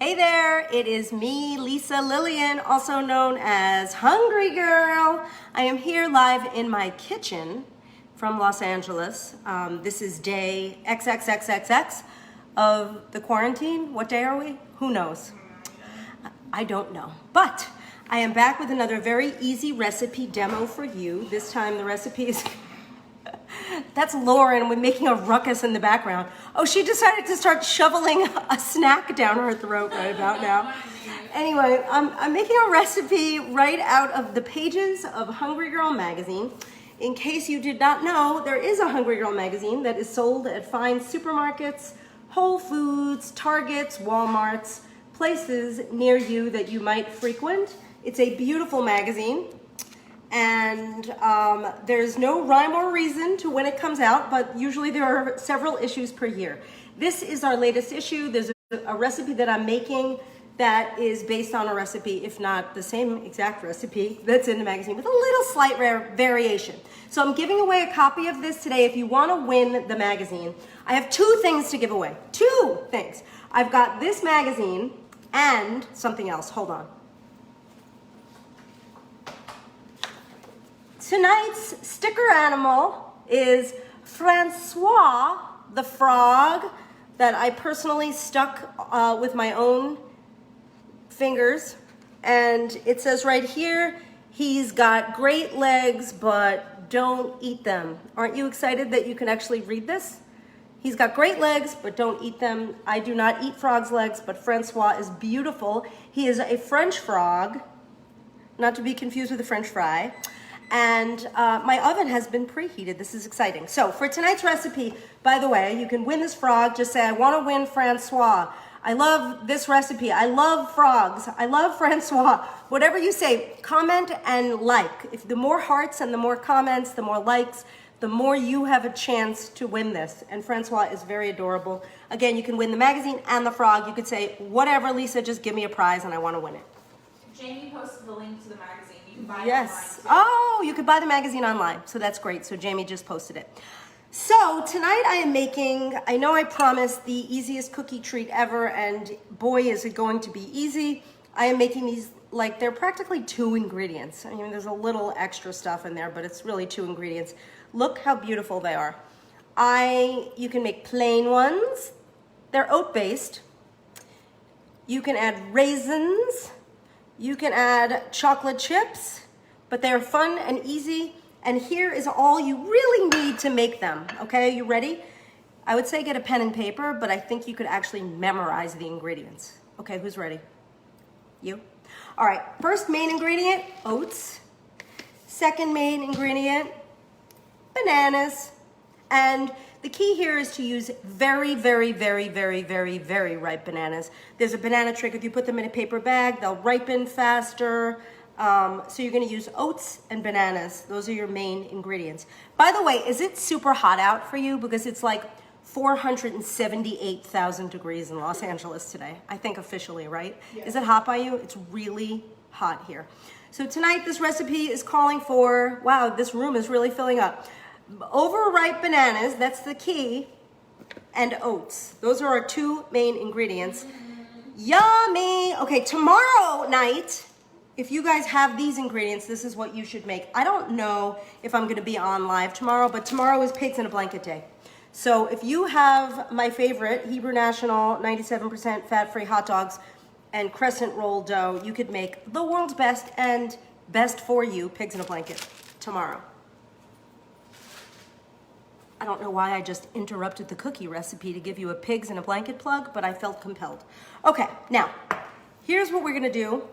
Hey there, it is me, Lisa Lillian, also known as Hungry Girl. I am here live in my kitchen from Los Angeles. This is day XXXXX of the quarantine. What day are we? Who knows? I don't know. But I am back with another very easy recipe demo for you. This time the recipe is... That's Lauren with making a ruckus in the background. Oh, she decided to start shoveling a snack down her throat right about now. Anyway, I'm making a recipe right out of the pages of Hungry Girl magazine. In case you did not know, there is a Hungry Girl magazine that is sold at fine supermarkets, Whole Foods, Targets, Walmarts, places near you that you might frequent. It's a beautiful magazine. And there's no rhyme or reason to when it comes out, but usually there are several issues per year. This is our latest issue. There's a recipe that I'm making that is based on a recipe, if not the same exact recipe that's in the magazine, with a little slight variation. So I'm giving away a copy of this today. If you want to win the magazine, I have two things to give away. Two things. I've got this magazine and something else. Hold on. Tonight's sticker animal is Francois the frog that I personally stuck with my own fingers. And it says right here, he's got great legs, but don't eat them. Aren't you excited that you can actually read this? He's got great legs, but don't eat them. I do not eat frogs' legs, but Francois is beautiful. He is a French frog, not to be confused with a French fry. And my oven has been preheated. This is exciting. So for tonight's recipe, by the way, you can win this frog. Just say, I want to win Francois. I love this recipe. I love frogs. I love Francois. Whatever you say, comment and like. If the more hearts and the more comments, the more likes, the more you have a chance to win this. And Francois is very adorable. Again, you can win the magazine and the frog. You could say, whatever, Lisa, just give me a prize and I want to win it. Jamie posted the link to the magazine. You can buy it yes. online too. Oh, you could buy the magazine online. So that's great. So Jamie just posted it. So tonight I am making, I know I promised the easiest cookie treat ever, and boy, is it going to be easy. I am making these, like, they're practically 2 ingredients. I mean, there's a little extra stuff in there, but it's really 2 ingredients. Look how beautiful they are. You can make plain ones. They're oat-based. You can add raisins. You can add chocolate chips, but they're fun and easy. And here is all you really need to make them. Okay, are you ready? I would say get a pen and paper, but I think you could actually memorize the ingredients. Okay, who's ready? You? All right, first main ingredient, oats. Second main ingredient, bananas. And the key here is to use very, very, very, very, very, very ripe bananas. There's a banana trick. If you put them in a paper bag, they'll ripen faster. So you're going to use oats and bananas. Those are your main ingredients. By the way, is it super hot out for you? Because it's like 478,000 degrees in Los Angeles today. I think officially, right? Yes. Is it hot by you? It's really hot here. So tonight, this recipe is calling for, wow, this room is really filling up. Overripe bananas, that's the key, and oats. Those are our 2 main ingredients. Yummy! Okay, tomorrow night, if you guys have these ingredients, this is what you should make. I don't know if I'm gonna be on live tomorrow, but tomorrow is Pigs in a Blanket Day. So if you have my favorite, Hebrew National 97% fat-free hot dogs and crescent roll dough, you could make the world's best and best for you Pigs in a Blanket tomorrow. I don't know why I just interrupted the cookie recipe to give you a pigs in a blanket plug, but I felt compelled. Okay, now, here's what we're gonna do.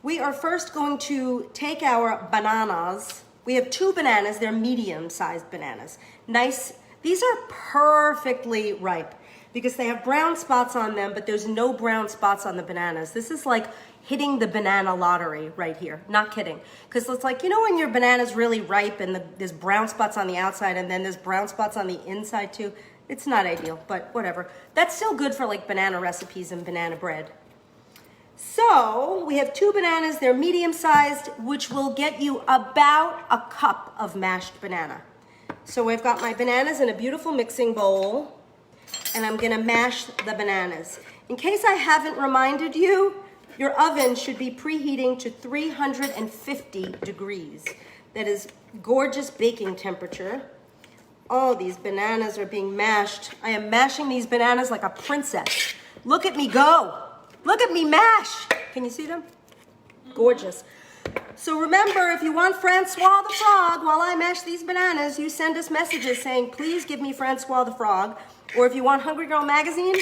We are first going to take our bananas. We have 2 bananas, they're medium-sized bananas. Nice, these are perfectly ripe because they have brown spots on them, but there's no brown spots on the bananas. This is like hitting the banana lottery right here. Not kidding. Because it's like, you know when your banana's really ripe and there's brown spots on the outside and then there's brown spots on the inside too? It's not ideal, but whatever. That's still good for like banana recipes and banana bread. So we have 2 bananas, they're medium-sized, which will get you about a cup of mashed banana. So I've got my bananas in a beautiful mixing bowl. and I'm gonna mash the bananas. In case I haven't reminded you, your oven should be preheating to 350 degrees. That is gorgeous baking temperature. Oh, these bananas are being mashed. I am mashing these bananas like a princess. Look at me go. Look at me mash. Can you see them? Gorgeous. So remember, if you want Francois the Frog while I mash these bananas, you send us messages saying, please give me Francois the Frog. Or if you want Hungry Girl magazine,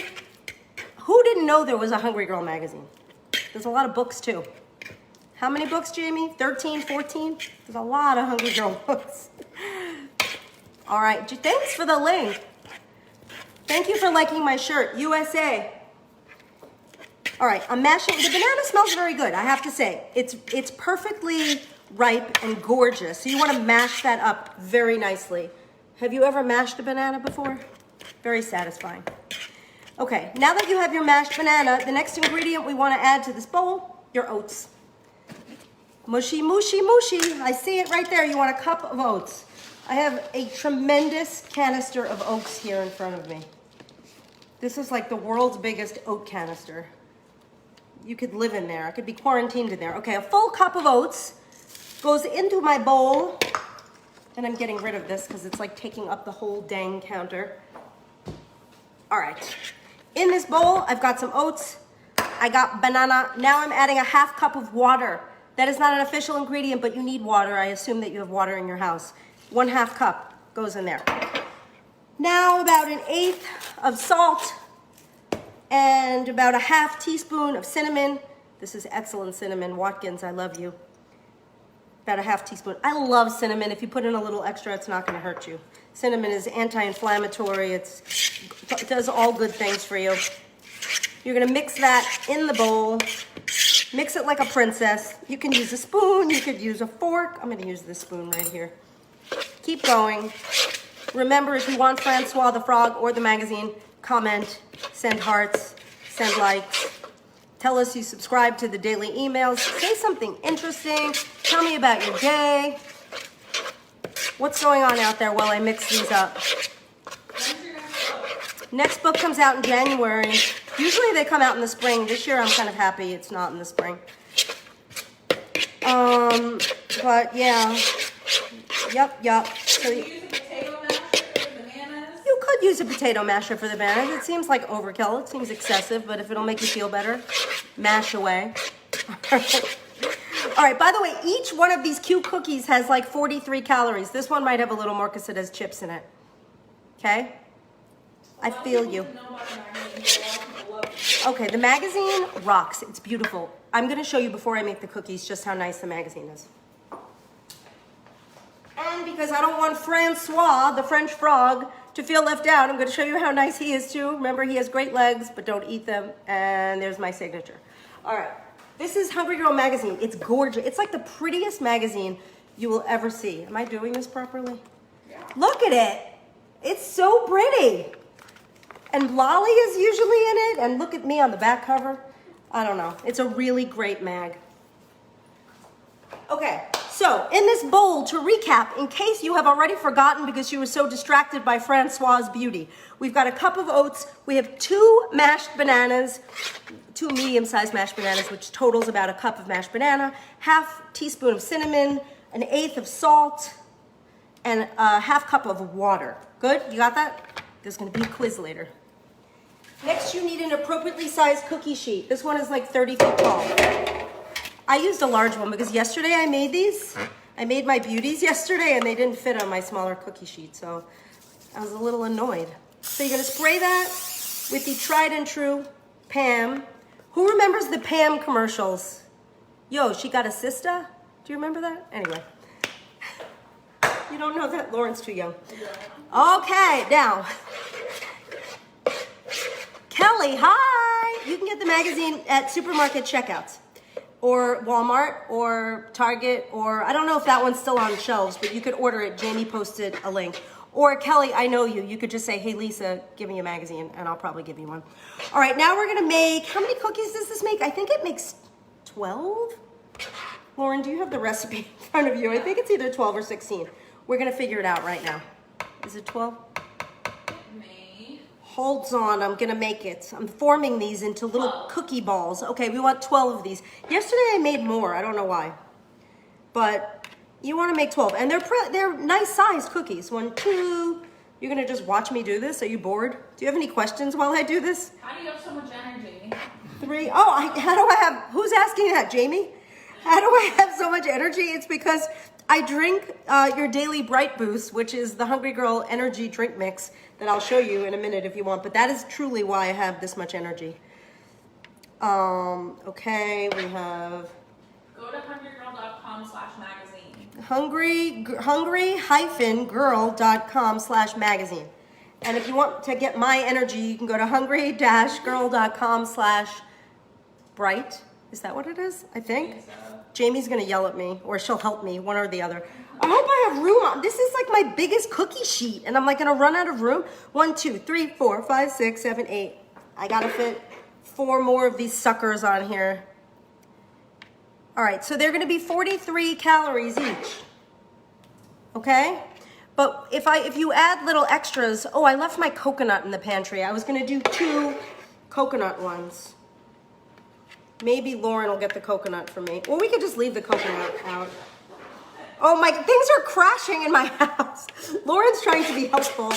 who didn't know there was a Hungry Girl magazine? There's a lot of books too. How many books, Jamie? 13, 14? There's a lot of Hungry Girl books. All right, thanks for the link. Thank you for liking my shirt, USA. All right, I'm mashing. The banana smells very good, I have to say. It's perfectly ripe and gorgeous. So you want to mash that up very nicely. Have you ever mashed a banana before? Very satisfying. Okay, now that you have your mashed banana, the next ingredient we want to add to this bowl, your oats. Mushy, mushy, mushy. I see it right there. You want a cup of oats. I have a tremendous canister of oats here in front of me. This is like the world's biggest oat canister. You could live in there. I could be quarantined in there. Okay, a full cup of oats goes into my bowl. And I'm getting rid of this because it's like taking up the whole dang counter. All right. In this bowl, I've got some oats. I got banana. Now I'm adding a half cup of water. That is not an official ingredient, but you need water. I assume that you have water in your house. 1/2 cup goes in there. Now about 1/8 of salt and about a 1/2 teaspoon of cinnamon. This is excellent cinnamon. Watkins, I love you. About a 1/2 teaspoon. I love cinnamon. If you put in a little extra, it's not going to hurt you. Cinnamon is anti-inflammatory. It does all good things for you. You're going to mix that in the bowl. Mix it like a princess. You can use a spoon. You could use a fork. I'm going to use this spoon right here. Keep going. Remember, if you want Francois the Frog or the magazine, comment, send hearts, send likes. Tell us you subscribe to the daily emails. Say something interesting. Tell me about your day. What's going on out there while I mix these up? Next book comes out in January. Usually they come out in the spring. This year I'm kind of happy it's not in the spring. But yeah. Yup. So you could use a potato masher for the bananas. It seems like overkill. It seems excessive, but if it'll make you feel better, mash away. All right, by the way, each one of these cute cookies has like 43 calories. This one might have a little more because it has chips in it. Okay? I feel you. Okay, the magazine rocks. It's beautiful. I'm going to show you before I make the cookies just how nice the magazine is. And because I don't want Francois, the French frog, to feel left out, I'm going to show you how nice he is too. Remember, he has great legs, but don't eat them. And there's my signature. All right. This is Hungry Girl magazine. It's gorgeous. It's like the prettiest magazine you will ever see. Am I doing this properly? Yeah. Look at it. It's so pretty. And Lolly is usually in it. And look at me on the back cover. I don't know. It's a really great mag. Okay, so in this bowl, to recap, in case you have already forgotten because you were so distracted by Francois's beauty, we've got a cup of oats. We have 2 mashed bananas, 2 medium-sized mashed bananas, which totals about a cup of mashed banana, 1/2 teaspoon of cinnamon, 1/8 of salt, and a 1/2 cup of water. Good? You got that? There's going to be a quiz later. Next, you need an appropriately sized cookie sheet. This one is like 30 feet tall. I used a large one because yesterday I made these. I made my beauties yesterday and they didn't fit on my smaller cookie sheet, so I was a little annoyed. So you're going to spray that with the tried and true Pam. Who remembers the Pam commercials? Yo, she got a sister? Do you remember that? Anyway. You don't know that? Lauren's too young. Okay, now. Kelly, hi! You can get the magazine at supermarket checkouts, or Walmart, or Target, or I don't know if that one's still on shelves, but you could order it. Jamie posted a link. Or Kelly, I know you. You could just say, hey, Lisa, give me a magazine, and I'll probably give you one. All right, now we're going to make, how many cookies does this make? I think it makes 12. Lauren, do you have the recipe in front of you? I think it's either 12 or 16. We're going to figure it out right now. Is it 12? May. Hold on, I'm gonna make it. I'm forming these into little cookie balls. Okay, we want 12 of these. Yesterday I made more, I don't know why. But you wanna make 12. And they're nice sized cookies. 1, 2, you're gonna just watch me do this? Are you bored? Do you have any questions while I do this? How do you have so much energy? 3, how do I have, who's asking that, Jamie? How do I have so much energy? It's because I drink your Daily Bright Boost, which is the Hungry Girl energy drink mix that I'll show you in a minute if you want, but that is truly why I have this much energy. Okay, we have... Go to hungrygirl.com/magazine. hungry-girl.com/magazine. And if you want to get my energy, you can go to hungry-girl.com/bright. Is that what it is? I think. Jamie's gonna yell at me, or she'll help me, one or the other. I hope I have room. This is like my biggest cookie sheet, and I'm like gonna run out of room. 1, 2, 3, 4, 5, 6, 7, 8. I gotta fit 4 more of these suckers on here. All right, so they're gonna be 43 calories each. Okay? But if you add little extras, I left my coconut in the pantry. I was gonna do 2 coconut ones. Maybe Lauren will get the coconut for me. Or we could just leave the coconut out. Oh my, things are crashing in my house. Lauren's trying to be helpful,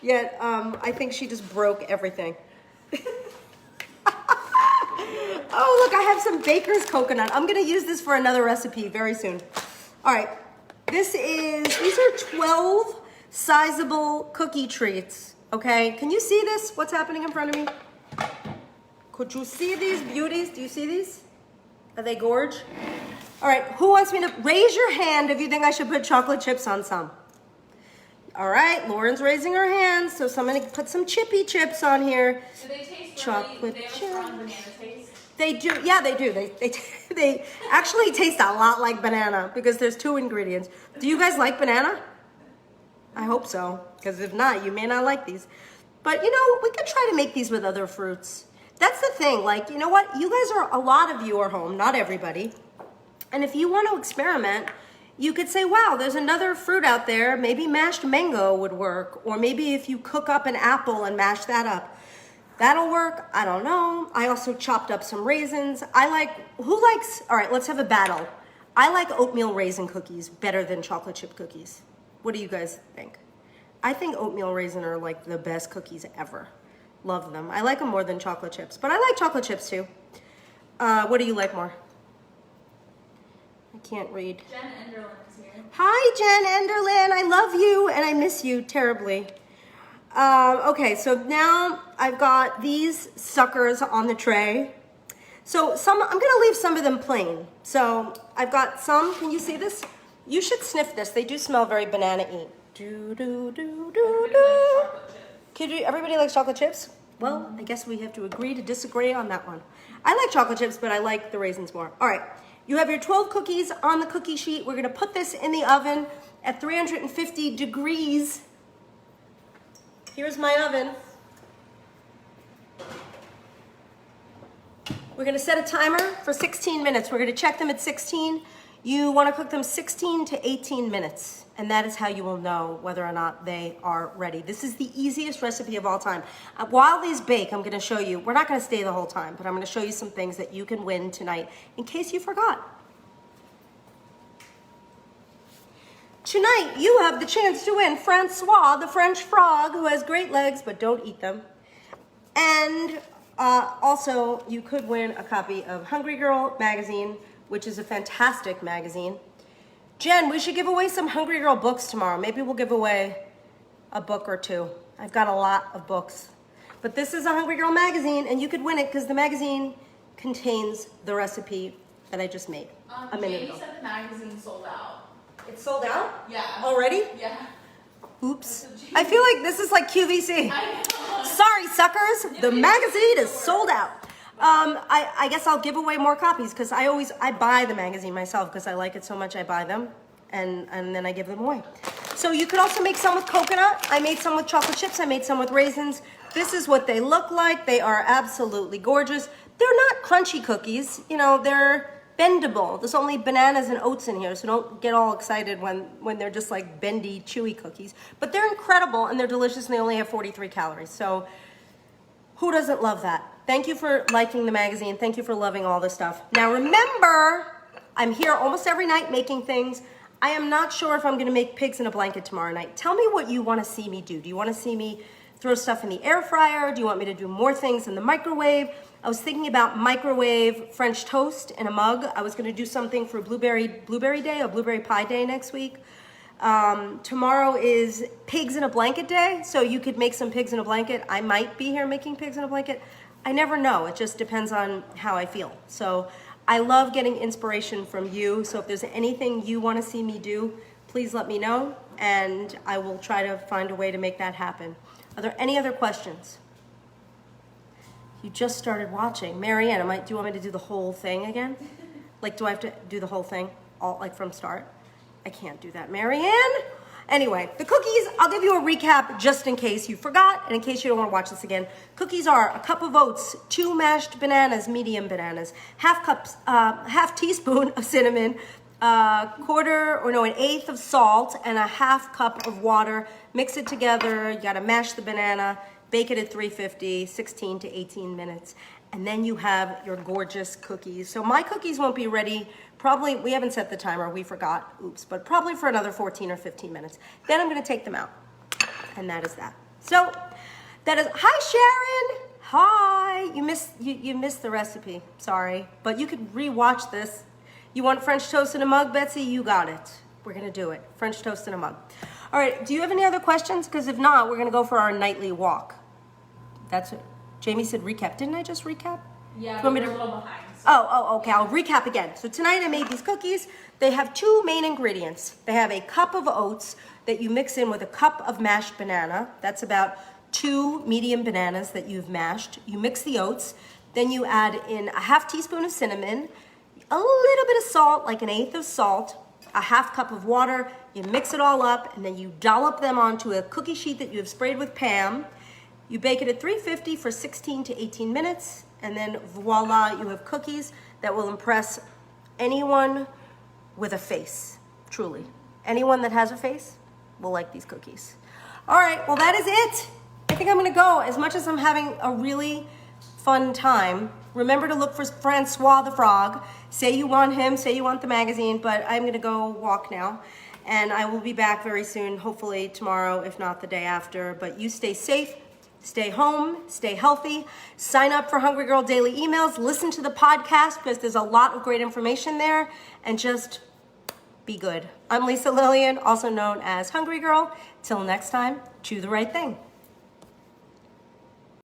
yet I think she just broke everything. Oh look, I have some baker's coconut. I'm gonna use this for another recipe very soon. All right, these are 12 sizable cookie treats, okay? Can you see this, what's happening in front of me? Could you see these beauties? Do you see these? Are they gorge? All right, who wants me to raise your hand if you think I should put chocolate chips on some? All right, Lauren's raising her hand, so somebody put some chippy chips on here. Do they taste chocolate really, chips. They have strong banana taste? They do, yeah, they do. They actually taste a lot like banana because there's 2 ingredients. Do you guys like banana? I hope so, because if not, you may not like these. But you know, we could try to make these with other fruits. That's the thing, like, you know what? You guys a lot of you are home, not everybody. And if you want to experiment, you could say, wow, there's another fruit out there. Maybe mashed mango would work. Or maybe if you cook up an apple and mash that up. That'll work, I don't know. I also chopped up some raisins. All right, let's have a battle. I like oatmeal raisin cookies better than chocolate chip cookies. What do you guys think? I think oatmeal raisin are like the best cookies ever. Love them. I like them more than chocolate chips, but I like chocolate chips too. What do you like more? I can't read. Jen Enderlin is here. Hi, Jen Enderlin. I love you and I miss you terribly. Okay, so now I've got these suckers on the tray. So I'm gonna leave some of them plain. So I've got some, can you see this? You should sniff this. They do smell very banana-y. Everybody likes chocolate chips? Well, I guess we have to agree to disagree on that one. I like chocolate chips, but I like the raisins more. All right, you have your 12 cookies on the cookie sheet. We're gonna put this in the oven at 350 degrees. Here's my oven. We're gonna set a timer for 16 minutes. We're gonna check them at 16. You wanna cook them 16 to 18 minutes, and that is how you will know whether or not they are ready. This is the easiest recipe of all time. While these bake, I'm gonna show you, we're not gonna stay the whole time, but I'm gonna show you some things that you can win tonight in case you forgot. Tonight, you have the chance to win Francois, the French frog, who has great legs, but don't eat them. And also, you could win a copy of Hungry Girl magazine, which is a fantastic magazine. Jen, we should give away some Hungry Girl books tomorrow. Maybe we'll give away a book or 2. I've got a lot of books. But this is a Hungry Girl magazine, and you could win it because the magazine contains the recipe that I just made a minute ago. Jamie said the magazine sold out. It's sold out? Yeah. Already? Yeah. Oops. I feel like this is like QVC. I know. Sorry, suckers. The magazine is sold out. I guess I'll give away more copies because I buy the magazine myself because I like it so much I buy them and then I give them away. So you could also make some with coconut. I made some with chocolate chips. I made some with raisins. This is what they look like. They are absolutely gorgeous. They're not crunchy cookies. You know, bendable. There's only bananas and oats in here, so don't get all excited when they're just like bendy, chewy cookies. But they're incredible and they're delicious and they only have 43 calories. So who doesn't love that? Thank you for liking the magazine. Thank you for loving all this stuff. Now remember, I'm here almost every night making things. I am not sure if I'm gonna make pigs in a blanket tomorrow night. Tell me what you wanna see me do. Do you wanna see me throw stuff in the air fryer? Do you want me to do more things in the microwave? I was thinking about microwave French toast in a mug. I was gonna do something for blueberry day or blueberry pie day next week. Tomorrow is pigs in a blanket day, so you could make some pigs in a blanket. I might be here making pigs in a blanket. I never know, it just depends on how I feel. So I love getting inspiration from you, so if there's anything you wanna see me do, please let me know, and I will try to find a way to make that happen. Are there any other questions? You just started watching. Marianne, do you want me to do the whole thing again? Like, do I have to do the whole thing, all like from start? I can't do that, Marianne. Anyway, the cookies, I'll give you a recap just in case you forgot and in case you don't want to watch this again. Cookies are a cup of oats, 2 mashed bananas, medium bananas, half teaspoon of cinnamon, an eighth of salt, and a half cup of water. Mix it together. You got to mash the banana, bake it at 350, 16 to 18 minutes. And then you have your gorgeous cookies. So my cookies won't be ready, probably, we haven't set the timer, we forgot, oops, but probably for another 14 or 15 minutes. Then I'm gonna take them out, and that is that. So, that is, hi Sharon, hi. You missed the recipe, sorry, but you could re-watch this. You want French toast in a mug, Betsy? You got it. We're gonna do it, French toast in a mug. All right, do you have any other questions? Because if not, we're gonna go for our nightly walk. That's it. Jamie said recap. Didn't I just recap? Yeah, Want me we're to- a little behind. So. Oh, okay, I'll recap again. So tonight I made these cookies. They have 2 main ingredients. They have a cup of oats that you mix in with a cup of mashed banana. That's about 2 medium bananas that you've mashed. You mix the oats, then you add in a half teaspoon of cinnamon, a little bit of salt, like an eighth of salt, a half cup of water. You mix it all up, and then you dollop them onto a cookie sheet that you have sprayed with Pam. You bake it at 350 for 16 to 18 minutes, and then voila, you have cookies that will impress anyone with a face, truly. Anyone that has a face will like these cookies. All right, well that is it. I think I'm gonna go. As much as I'm having a really fun time, remember to look for Francois the Frog. Say you want him, say you want the magazine, but I'm gonna go walk now. And I will be back very soon, hopefully tomorrow, if not the day after. But you stay safe. Stay home, stay healthy, sign up for Hungry Girl Daily Emails, listen to the podcast because there's a lot of great information there, and just be good. I'm Lisa Lillian, also known as Hungry Girl. Till next time, chew the right thing.